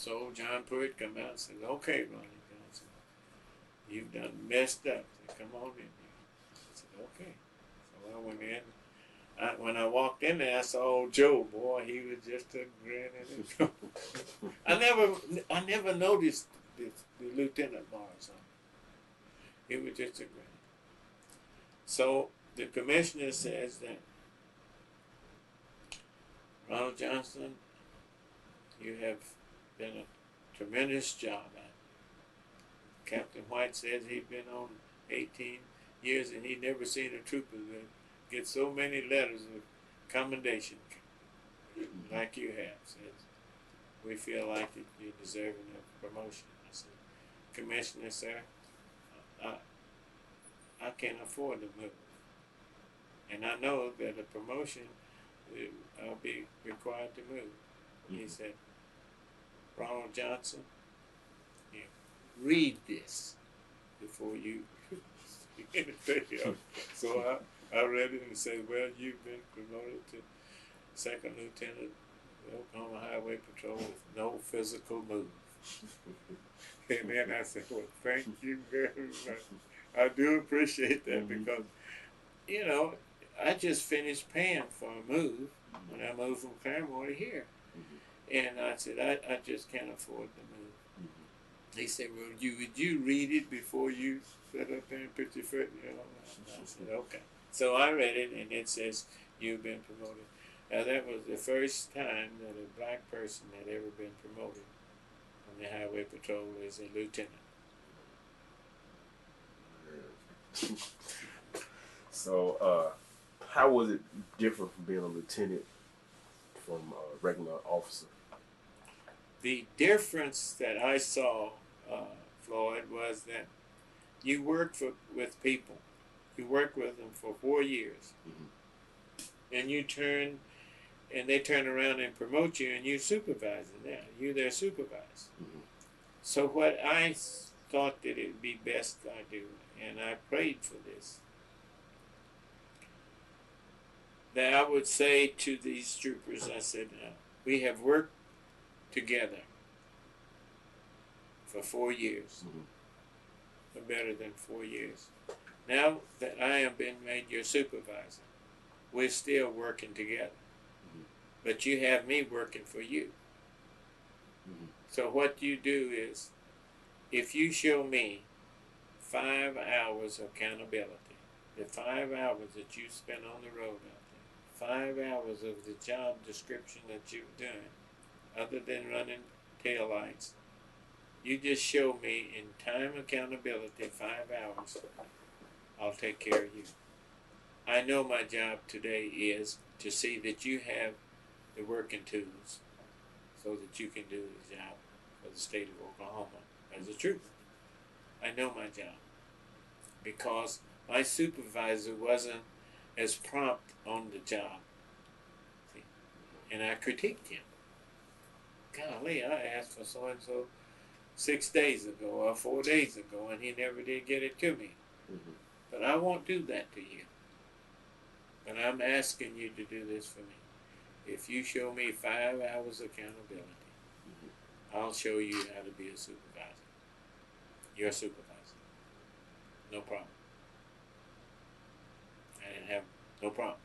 So John Pruitt come out and said, "Okay, Ronnie Johnson, you've done messed up. So come on in here." I said, "Okay." So I went in. When I walked in there, I saw old Joe. Boy, he was just a grinning and I never noticed the lieutenant bars on him. He was just a grin. So the commissioner says that, Ronald Johnson, you have done a tremendous job at it. Captain White says he's been on 18 years and he never seen a trooper that get so many letters of commendation like you have. Says, we feel like that you're deserving of promotion. I said, Commissioner, sir, I can't afford to move. And I know that a promotion, I'll be required to move. Mm-hmm. He said, Ronald Johnson, you read this before you So I read it and said, well, you've been promoted to second lieutenant of Oklahoma Highway Patrol with no physical move. And then I said, well, thank you very much. I do appreciate that because, you know, I just finished paying for a move when I moved from Claremore to here. And I said, I just can't afford to move. He said, well, would you read it before you sit up there and put your foot in your own? I said, okay. So I read it, and it says, you've been promoted. Now, that was the first time that a black person had ever been promoted on the Highway Patrol as a lieutenant. So, how was it different from being a lieutenant from a regular officer? The difference that I saw, Floyd, was that you worked with people. You worked with them for 4 years. And they turn around and promote you, and you supervise them now. You're their supervisor. So what I thought that it would be best I do, and I prayed for this, that I would say to these troopers, I said, we have worked together for 4 years, or better than 4 years. Now that I have been made your supervisor, we're still working together. But you have me working for you. So what you do is, if you show me 5 hours of accountability, the 5 hours that you spend on the road out there, 5 hours of the job description that you're doing, other than running taillights, you just show me in time accountability 5 hours, I'll take care of you. I know my job today is to see that you have the working tools so that you can do the job for the state of Oklahoma as a trooper. I know my job because my supervisor wasn't as prompt on the job. See? And I critiqued him. Golly, I asked for so-and-so 6 days ago or 4 days ago, and he never did get it to me. But I won't do that to you. But I'm asking you to do this for me. If you show me 5 hours accountability, I'll show you how to be a supervisor. You're a supervisor. No problem. I didn't have no problem.